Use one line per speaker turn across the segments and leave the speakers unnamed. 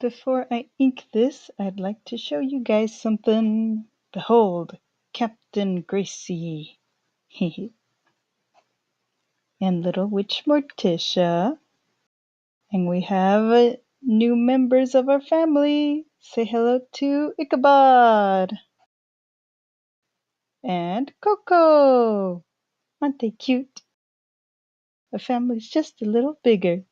Before I ink this, I'd like to show you guys something. Behold, Captain Gracie. And little witch Morticia. And we have new members of our family. Say hello to Ichabod. And Coco. Aren't they cute? The family's just a little bigger.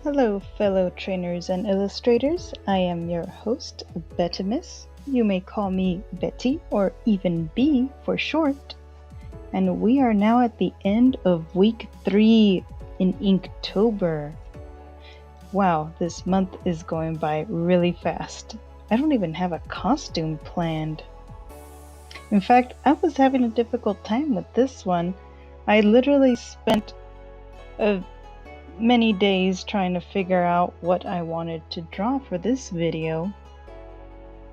Hello, fellow trainers and illustrators. I am your host, Bettimus. You may call me Betty or even B for short. And we are now at the end of week 3 in Inktober. Wow, this month is going by really fast. I don't even have a costume planned. In fact, I was having a difficult time with this one. I literally spent many days trying to figure out what I wanted to draw for this video.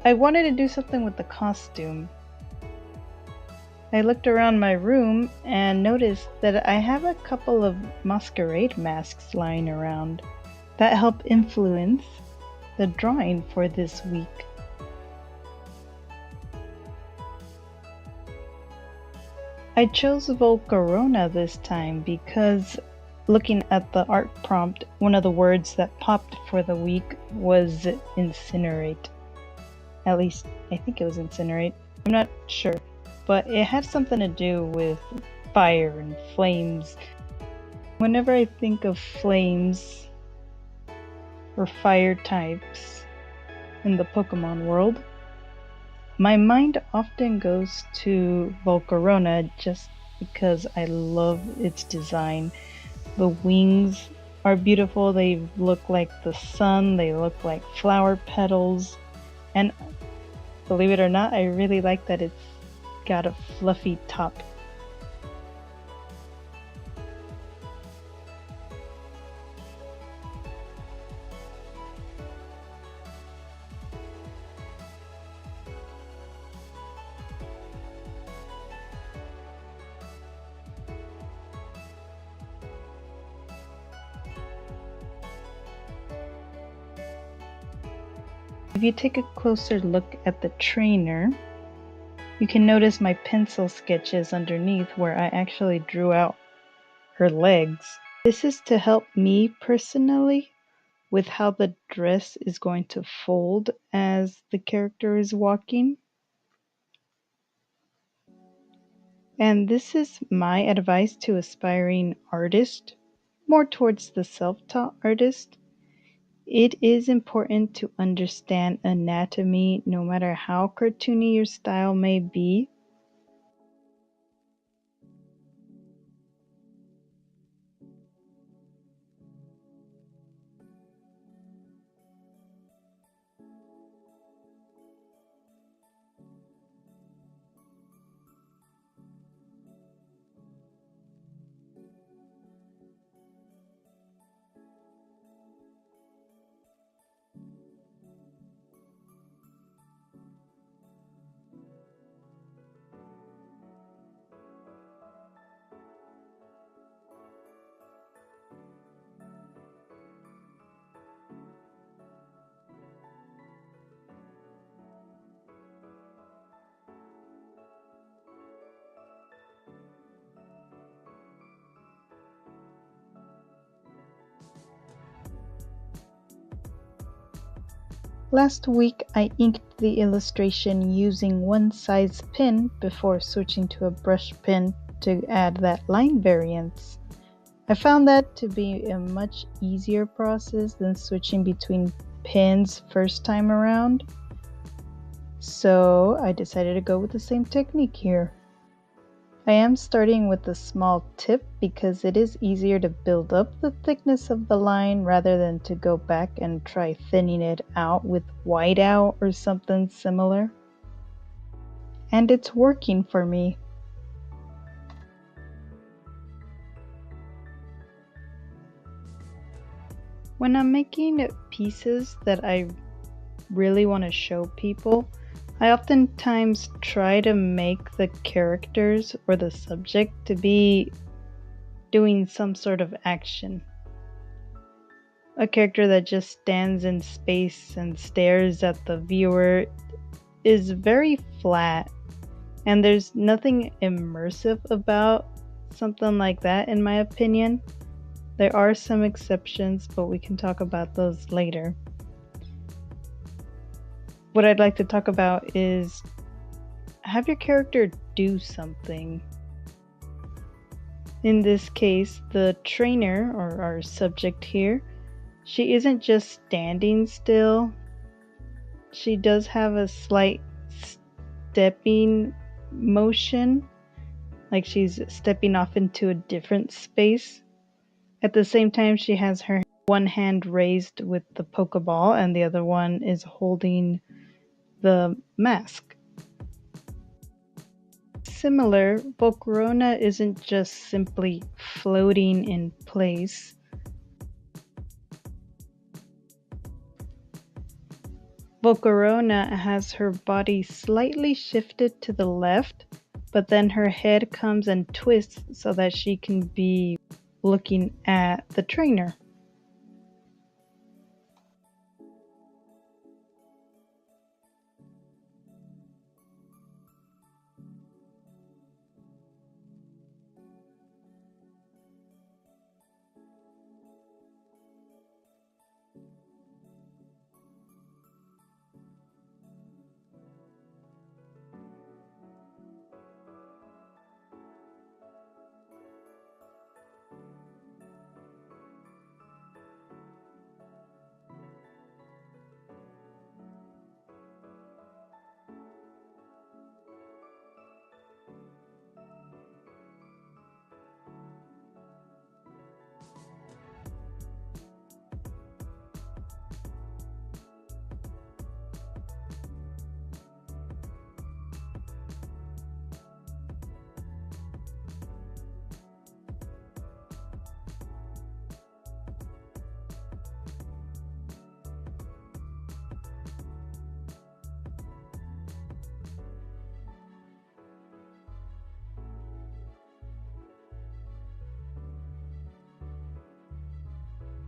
I wanted to do something with the costume. I looked around my room and noticed that I have a couple of masquerade masks lying around that help influence the drawing for this week. I chose Volcarona this time because looking at the art prompt, one of the words that popped for the week was incinerate. At least, I think it was incinerate. I'm not sure. But it had something to do with fire and flames. Whenever I think of flames or fire types in the Pokemon world, my mind often goes to Volcarona just because I love its design. The wings are beautiful. They look like the sun. They look like flower petals. And believe it or not, I really like that it's got a fluffy top. If you take a closer look at the trainer, you can notice my pencil sketches underneath where I actually drew out her legs. This is to help me personally with how the dress is going to fold as the character is walking. And this is my advice to aspiring artists, more towards the self-taught artist. It is important to understand anatomy no matter how cartoony your style may be. Last week I inked the illustration using one size pen before switching to a brush pen to add that line variance. I found that to be a much easier process than switching between pens first time around. So I decided to go with the same technique here. I am starting with a small tip because it is easier to build up the thickness of the line rather than to go back and try thinning it out with whiteout or something similar. And it's working for me. When I'm making pieces that I really want to show people, I oftentimes try to make the characters or the subject to be doing some sort of action. A character that just stands in space and stares at the viewer is very flat, and there's nothing immersive about something like that, in my opinion. There are some exceptions, but we can talk about those later. What I'd like to talk about is have your character do something. In this case, the trainer, or our subject here, she isn't just standing still. She does have a slight stepping motion, like she's stepping off into a different space. At the same time, she has her one hand raised with the Pokeball and the other one is holding the mask. Similar, Volcarona isn't just simply floating in place. Volcarona has her body slightly shifted to the left, but then her head comes and twists so that she can be looking at the trainer.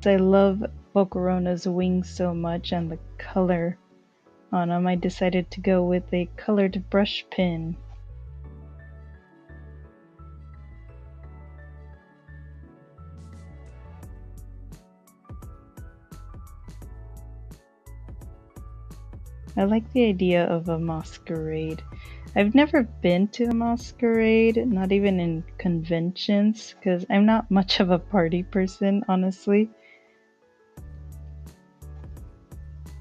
I love Volcarona's wings so much and the color on them, I decided to go with a colored brush pen. I like the idea of a masquerade. I've never been to a masquerade, not even in conventions, because I'm not much of a party person, honestly.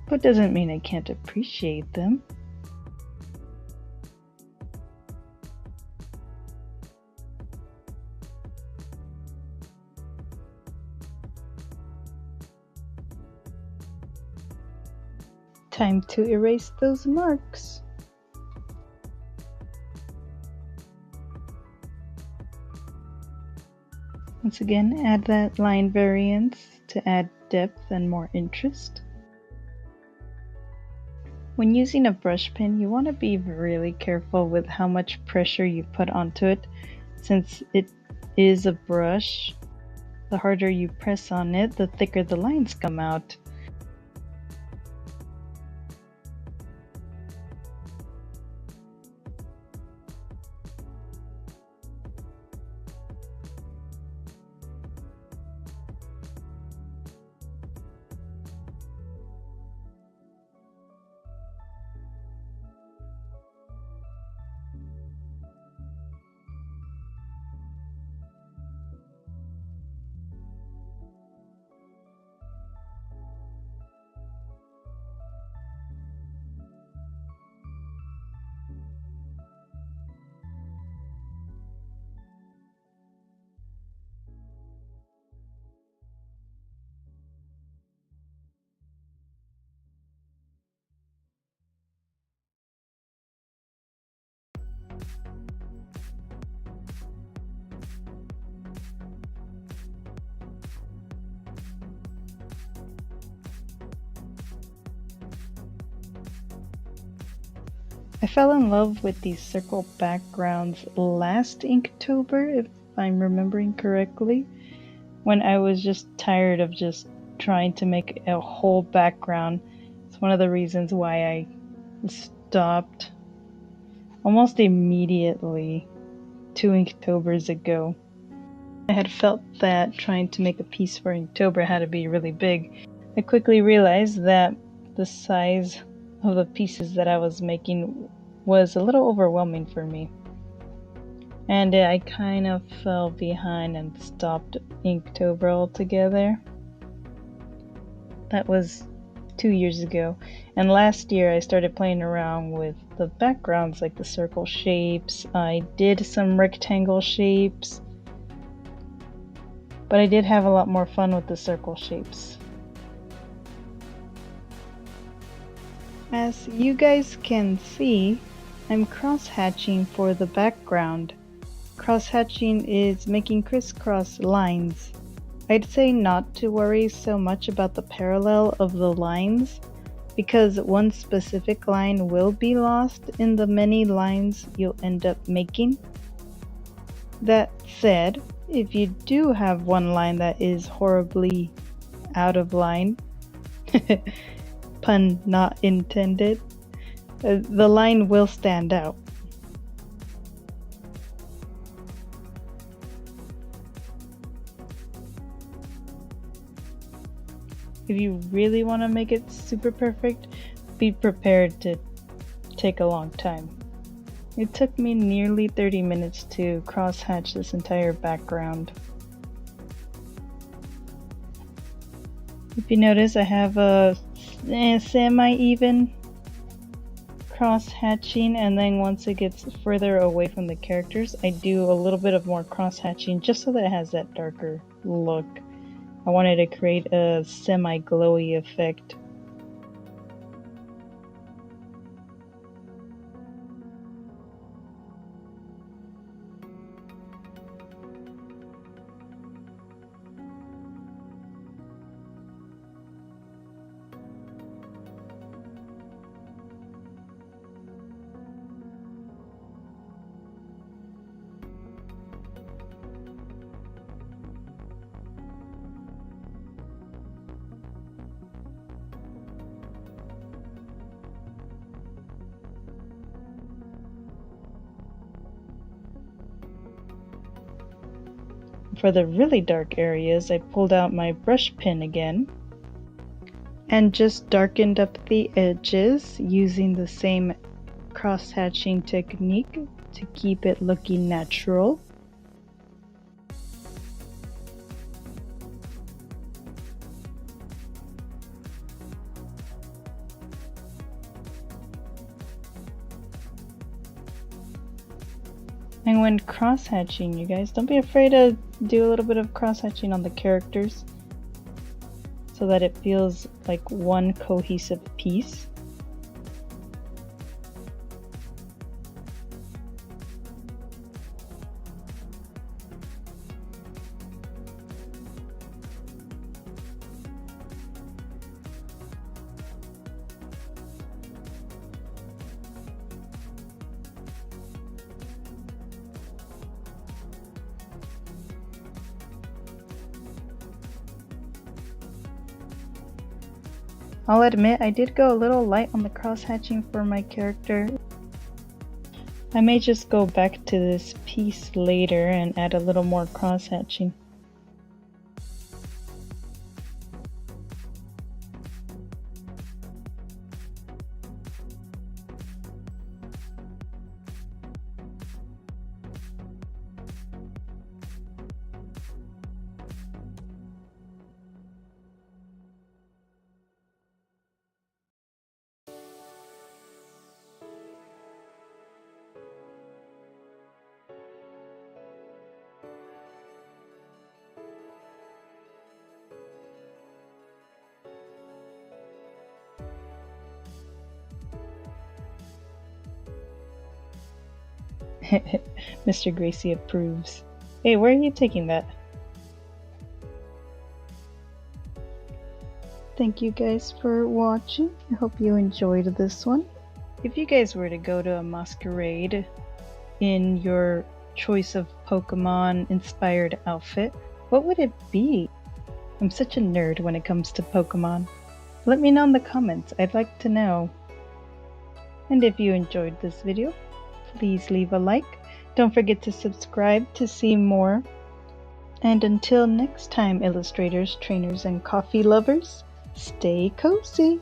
But doesn't mean I can't appreciate them. Time to erase those marks. Once again, add that line variance to add depth and more interest. When using a brush pen, you want to be really careful with how much pressure you put onto it. Since it is a brush, the harder you press on it, the thicker the lines come out. I fell in love with these circle backgrounds last Inktober, if I'm remembering correctly, when I was just tired of just trying to make a whole background. It's one of the reasons why I stopped almost immediately 2 Inktober's ago. I had felt that trying to make a piece for Inktober had to be really big. I quickly realized that the size of the pieces that I was making was a little overwhelming for me. And I kind of fell behind and stopped Inktober altogether. That was 2 years ago. And last year I started playing around with the backgrounds, like the circle shapes. I did some rectangle shapes, but I did have a lot more fun with the circle shapes. As you guys can see, I'm cross-hatching for the background. Cross-hatching is making crisscross lines. I'd say not to worry so much about the parallel of the lines, because one specific line will be lost in the many lines you'll end up making. That said, if you do have one line that is horribly out of line, pun not intended, the line will stand out. If you really want to make it super perfect, be prepared to take a long time. It took me nearly 30 minutes to cross-hatch this entire background. If you notice, I have a semi-even cross-hatching, and then once it gets further away from the characters, I do a little bit of more cross-hatching just so that it has that darker look. I wanted to create a semi-glowy effect. For the really dark areas, I pulled out my brush pen again and just darkened up the edges using the same cross-hatching technique to keep it looking natural. And when cross-hatching, you guys, don't be afraid to do a little bit of cross-hatching on the characters so that it feels like one cohesive piece. I'll admit I did go a little light on the cross-hatching for my character. I may just go back to this piece later and add a little more cross-hatching. Mr. Gracie approves. Hey, where are you taking that? Thank you guys for watching. I hope you enjoyed this one. If you guys were to go to a masquerade in your choice of Pokemon inspired outfit, what would it be? I'm such a nerd when it comes to Pokemon. Let me know in the comments, I'd like to know. And if you enjoyed this video, please leave a like. Don't forget to subscribe to see more. And until next time, illustrators, trainers, and coffee lovers, stay cozy!